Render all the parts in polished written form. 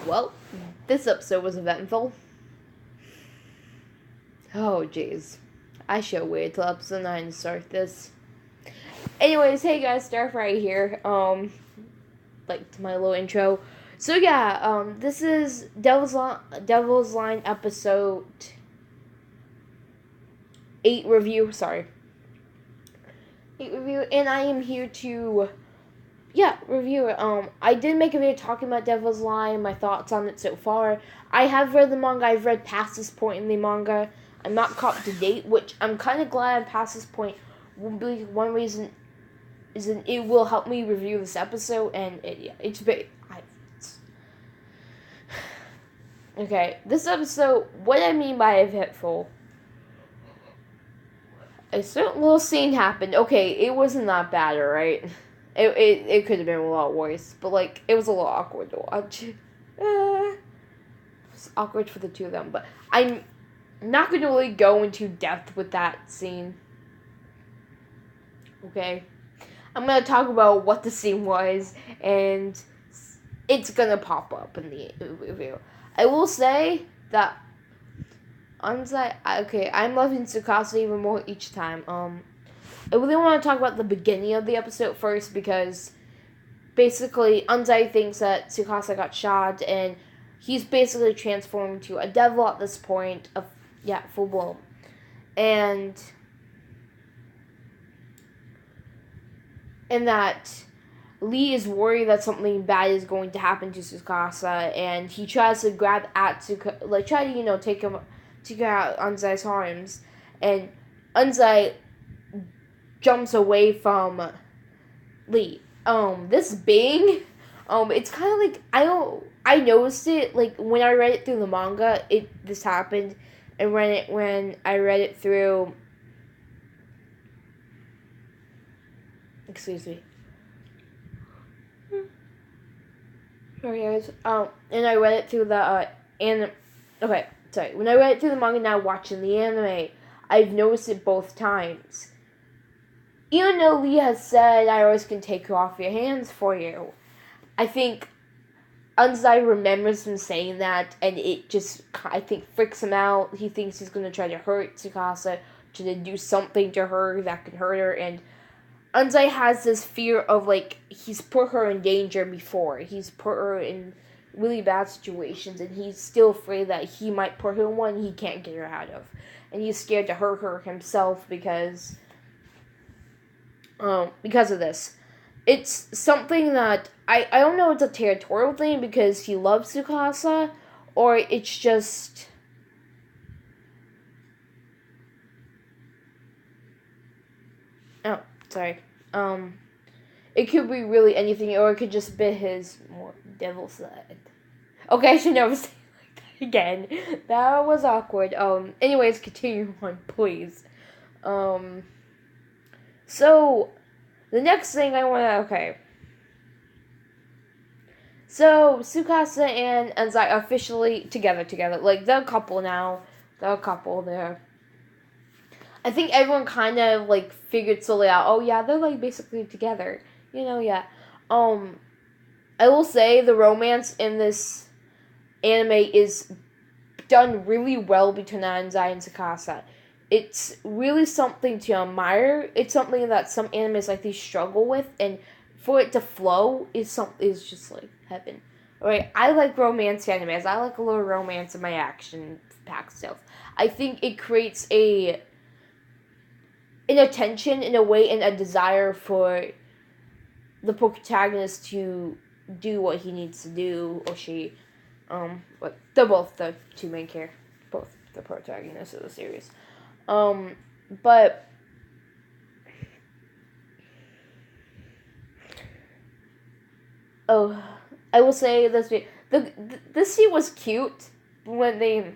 Well, this episode was eventful. Oh, jeez. I should wait till episode 9 to start this. Anyways, hey guys, Starf right here. Like my little intro. So yeah, this is Devil's Line episode 8 review. Sorry. 8 review, and I am here to review it. I did make a video talking about Devil's Line, my thoughts on it so far. I have read the manga. I've read past this point in the manga. I'm not caught up to date, which I'm kind of glad I'm past this point. Will be one reason is that it will help me review this episode, and it's big. Okay, this episode, what I mean by eventful, a certain little scene happened. Okay, it wasn't that bad, alright? It could have been a lot worse, but, like, it was a little awkward to watch. It was awkward for the two of them, but I'm not going to really go into depth with that scene. Okay? I'm going to talk about what the scene was, and it's going to pop up in the review. I will say that Anzai, I'm loving Tsukasa even more each time. I really want to talk about the beginning of the episode first, because basically Anzai thinks that Tsukasa got shot, and he's basically transformed to a devil at this point, full blown. And that Lee is worried that something bad is going to happen to Tsukasa, and he tries to grab at Tsukasa, like try to, take him out Anzai's arms, and Anzai jumps away from Lee. This Bing, it's kind of like, I noticed it, like, when I read it through the manga, this happened, and when I read it through, excuse me, sorry guys, and I read it through the, when I read it through the manga, now watching the anime, I've noticed it both times. Even though Lee has said, I always can take you off your hands for you, I think Anzai remembers him saying that, and it just, I think, freaks him out. He thinks he's going to try to hurt Tsukasa, try to do something to her that can hurt her, and Anzai has this fear of, like, he's put her in danger before. He's put her in really bad situations, and he's still afraid that he might put her in one he can't get her out of. And he's scared to hurt her himself because of this. It's something that, I don't know if it's a territorial thing because he loves Tsukasa, or it's just, it could be really anything, or it could just be his more devil side. Okay, I should never say it like that again. That was awkward. Anyways, continue on, please. So, the next thing I want to, so, Tsukasa and Anzai are officially together. Like, they're a couple now. They're I think everyone kind of, like, figured slowly out, oh yeah, they're, like, basically together. I will say the romance in this anime is done really well between Anzai and Tsukasa. It's really something to admire. It's something that some animes like these struggle with, and for it to flow is just like heaven. Alright, I like romance animes. I like a little romance in my action-packed stuff. I think it creates an attention in a way, and a desire for the protagonist to do what he needs to do, or she. But they're both the two main characters, both the protagonists of the series. But I will say this: this scene was cute when they,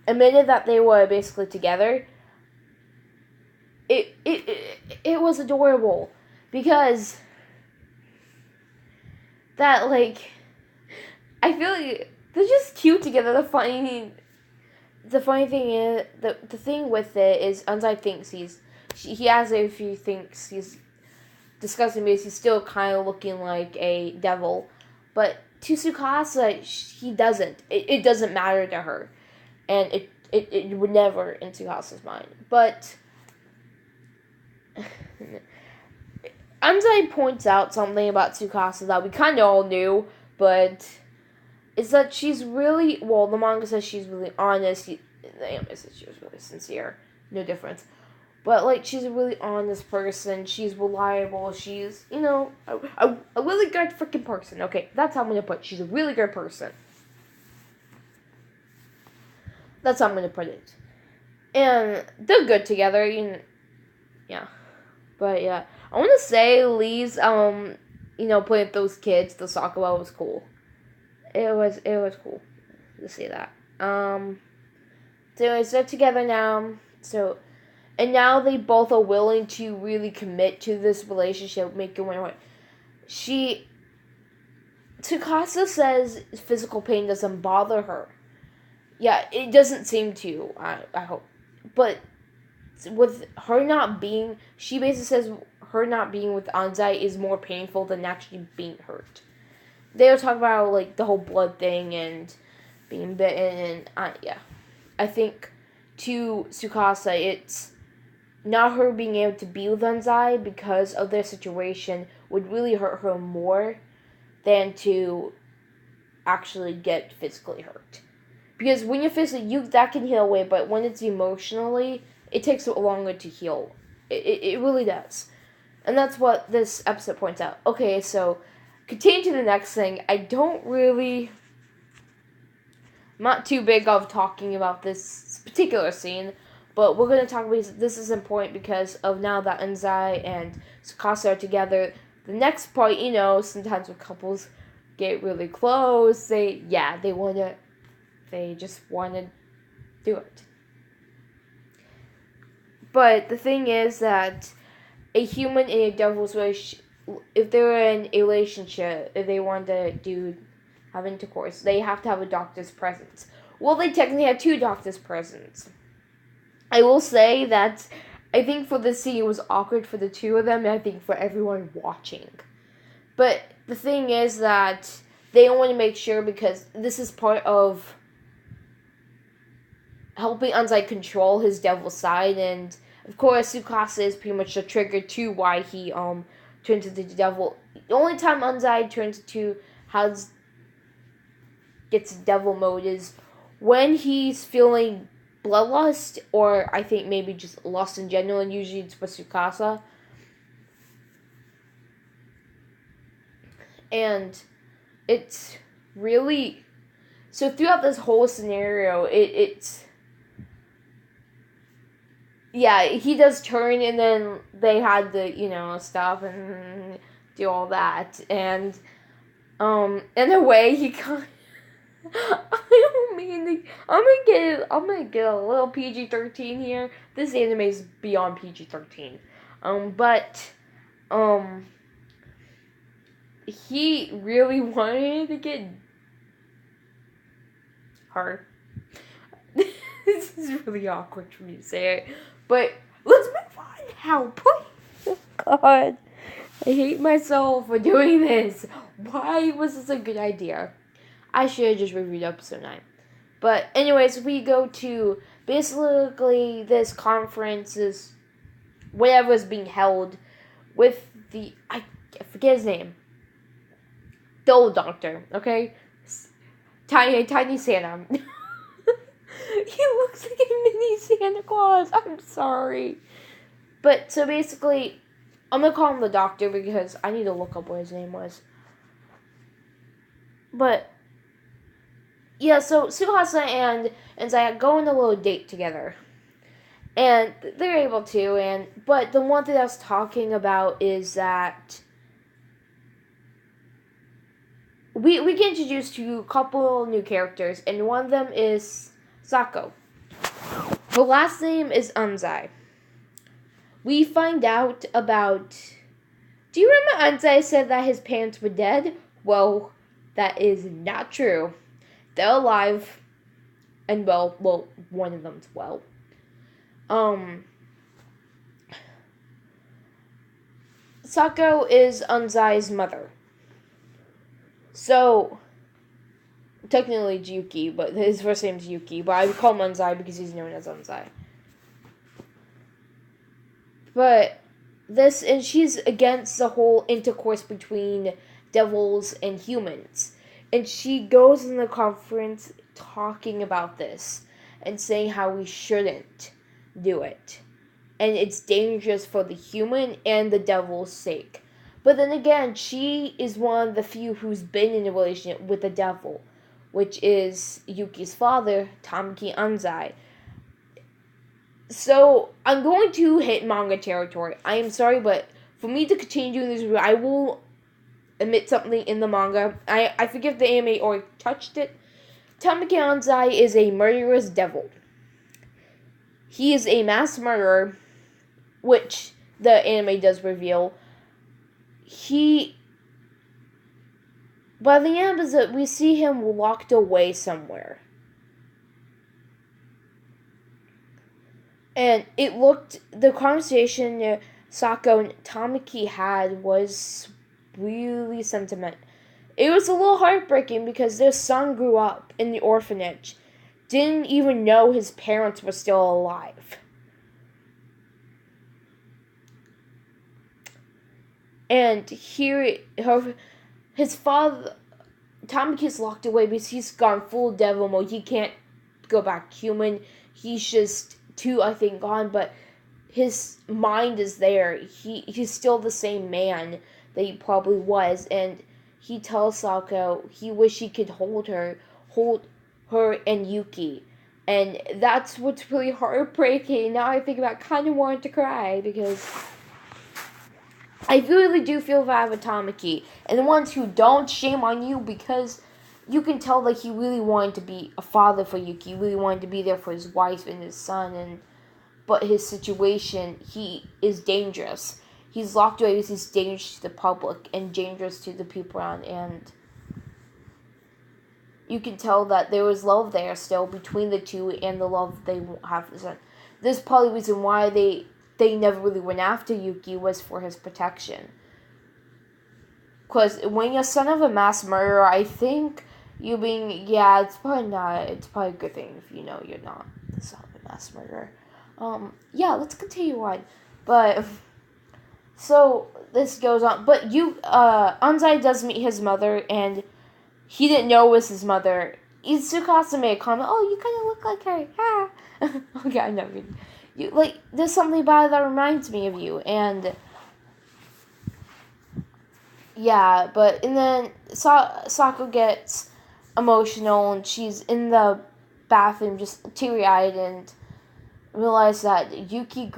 admitted that they were basically together. It was adorable because that, like, I feel like they're just cute together. The funny thing is, the thing with it is Anzai thinks he asks if he thinks he's disgusting because he's still kind of looking like a devil. But to Tsukasa, he doesn't. It doesn't matter to her. And it would never in Tsukasa's mind. But Anzai points out something about Tsukasa that we kind of all knew, but it's that she's really, well, the manga says she's really honest, the anime says she was really sincere, no difference. But, like, she's a really honest person, she's reliable, she's, you know, a really good freaking person. Okay, that's how I'm gonna put it. She's a really good person. That's how I'm gonna put it. And they're good together, yeah. But, yeah. I want to say Lee's, playing with those kids, the soccer ball was cool. It was cool to see that. So anyways, they're together now. So, and now they both are willing to really commit to this relationship, make it win-win. Tsukasa says physical pain doesn't bother her. Yeah, it doesn't seem to, I hope. But with her not being, she basically says her not being with Anzai is more painful than actually being hurt. They were talking about, like, the whole blood thing and being bitten, and, yeah. I think, to Tsukasa, it's not her being able to be with Anzai because of their situation would really hurt her more than to actually get physically hurt. Because when you're physically, that can heal away, but when it's emotionally, it takes longer to heal. It really does. And that's what this episode points out. Okay, so, continue to the next thing. I'm not too big of talking about this particular scene, but we're going to talk about this is important because of now that Anzai and Tsukasa are together. The next part, sometimes when couples get really close, they just want to do it. But the thing is that a human in a devil's relationship, if they're in a relationship, if they want to have intercourse, they have to have a doctor's presence. Well, they technically have 2 doctors' presence. I will say that I think for this scene it was awkward for the 2 of them, and I think for everyone watching. But the thing is that they want to make sure, because this is part of helping Anzai control his devil side, and of course Tsukasa is pretty much the trigger to why he turns into the devil. The only time Anzai gets devil mode is when he's feeling bloodlust, or I think maybe just lust in general, and usually it's with Tsukasa. And it's really, so throughout this whole scenario, it's yeah, he does turn, and then they had to, stop and do all that, and in a way, he kind of, I don't mean I'm gonna get a little PG-13 here. This anime is beyond PG-13, but he really wanted to get her. This is really awkward for me to say it, but let's move on now, please. Oh God, I hate myself for doing this. Why was this a good idea? I should have just reviewed episode 9. But anyways, we go to basically this conference, whatever is being held with I forget his name. The old doctor, okay? Tiny Santa. He looks like a mini Santa Claus. I'm sorry. But, so basically, I'm gonna call him the doctor because I need to look up what his name was. But, yeah, so Tsukasa and Anzai go on a little date together. And they're able to, but the one thing I was talking about is that we get introduced to a couple new characters, and one of them is Sako. Her last name is Anzai. We find out about... Do you remember Anzai said that his parents were dead? Well, that is not true. They're alive. And well, one of them's well. Sako is Anzai's mother. So, technically it's Yuki, but his first name's Yuki, but I call him Anzai because he's known as Anzai. But and she's against the whole intercourse between devils and humans. And she goes in the conference talking about this and saying how we shouldn't do it. And it's dangerous for the human and the devil's sake. But then again, she is one of the few who's been in a relationship with the devil, which is Yuki's father, Tamaki Anzai. So, I'm going to hit manga territory. I am sorry, but for me to continue doing this review, I will admit something in the manga. I forget the anime or touched it. Tamaki Anzai is a murderous devil. He is a mass murderer, which the anime does reveal. By the end of it, we see him locked away somewhere. And the conversation Sako and Tamaki had was really sentimental. It was a little heartbreaking because their son grew up in the orphanage, didn't even know his parents were still alive. And his father, Tamaki's locked away because he's gone full devil mode. He can't go back human. He's just too, I think, gone, but his mind is there. He's still the same man that he probably was, and he tells Sako he wish he could hold her and Yuki. And that's what's really heartbreaking. Now I think about it, kind of wanted to cry because I really do feel bad with Tamaki. And the ones who don't, shame on you, because you can tell that he really wanted to be a father for Yuki. He really wanted to be there for his wife and his son. But his situation, he is dangerous. He's locked away because he's dangerous to the public and dangerous to the people around. And you can tell that there was love there still between the two and the love they have for the son. This is probably the reason why they never really went after Yuki, was for his protection. Because when you're son of a mass murderer, I think it's probably a good thing if you know you're not the son of a mass murderer. Let's continue on. But, so, this goes on. But Anzai does meet his mother, and he didn't know it was his mother. Tsukasa made a comment, "Oh, you kind of look like her." Ah. Okay, I know. There's something about it that reminds me of you, and yeah, and then Sako gets emotional, and she's in the bathroom just teary-eyed, and realize that Yuki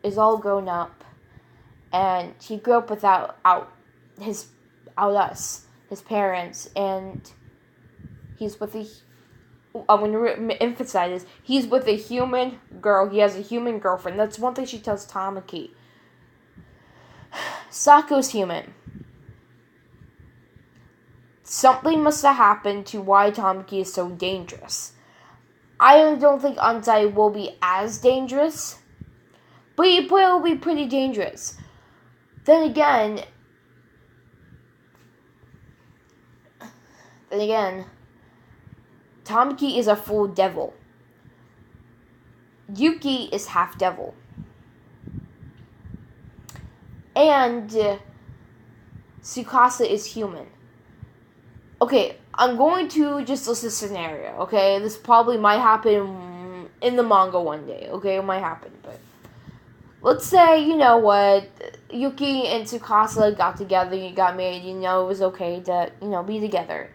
is all grown up, and he grew up without us, his parents, and he's with I'm going to emphasize this, he's with a human girl. He has a human girlfriend. That's one thing she tells Tamaki. Sako's human. Something must have happened to why Tamaki is so dangerous. I don't think Anzai will be as dangerous, but it will be pretty dangerous. Then again, Tamaki is a full devil. Yuki is half devil. And Tsukasa is human. Okay, I'm going to just list a scenario, okay? This probably might happen in the manga one day, okay? It might happen, but let's say, you know what, Yuki and Tsukasa got together, you got married, it was okay to, be together.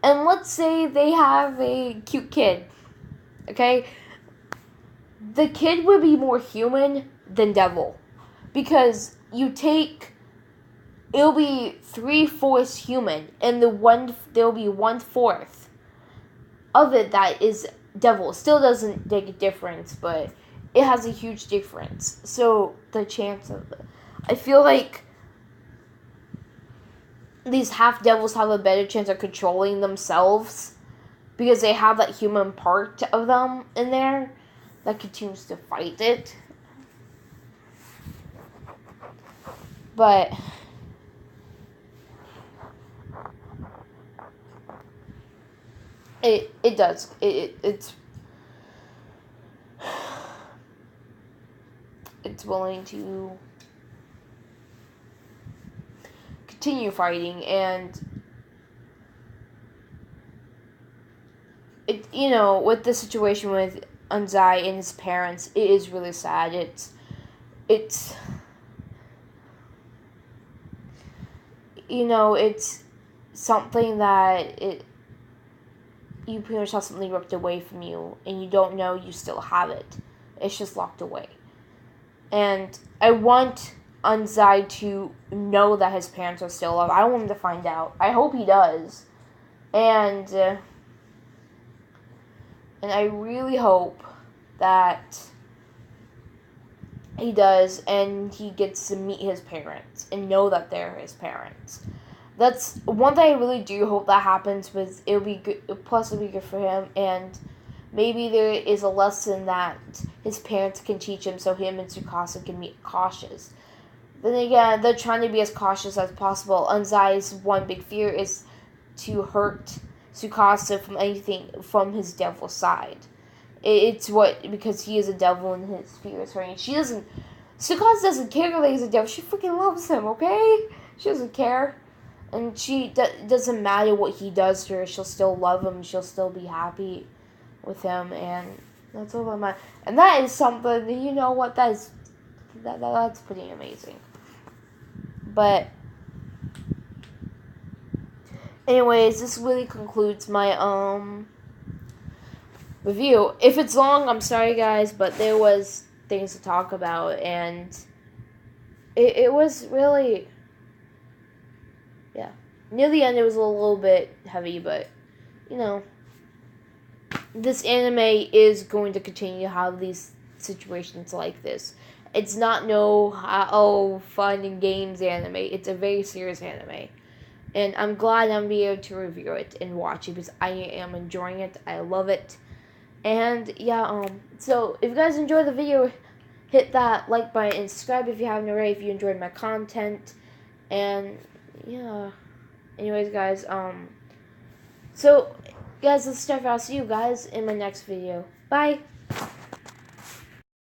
And let's say they have a cute kid, okay? The kid would be more human than devil, because it'll be 3/4 human, and there'll be 1/4 of it that is devil. Still doesn't make a difference, but it has a huge difference. So the chance of I feel like these half devils have a better chance of controlling themselves because they have that human part of them in there that continues to fight it. But It does. It's willing to continue fighting, and it, you know, with the situation with Anzai and his parents, it is really sad. It's you know, it's something that you pretty much have something ripped away from you, and you don't know you still have it. It's just locked away. And I want Anzai to know that his parents are still alive. I don't want him to find out. I hope he does. And I really hope that he does, and he gets to meet his parents and know that they're his parents. That's one thing I really do hope that happens. With it'll be good. Plus, it'll be good for him, and maybe there is a lesson that his parents can teach him, so him and Tsukasa can be cautious. Then again, they're trying to be as cautious as possible. Anzai's one big fear is to hurt Tsukasa from anything from his devil side. It's because he is a devil and his fear is hurting. Tsukasa doesn't care that he's a devil. She freaking loves him, okay? She doesn't care. And doesn't matter what he does to her. She'll still love him. She'll still be happy with him. And that's all that matters. And that is something, you know what, that's pretty amazing. But anyways, this really concludes my review. If it's long, I'm sorry guys, but there was things to talk about, and it was really, yeah. Near the end, it was a little bit heavy, but, you know, this anime is going to continue to have these situations like this. It's not fun and games anime. It's a very serious anime. And I'm glad I'm able to review it and watch it, because I am enjoying it. I love it. And, yeah, so if you guys enjoyed the video, hit that like button and subscribe if you haven't already, if you enjoyed my content. And, yeah. Anyways, guys, so, guys, let's start. I'll see you guys in my next video. Bye!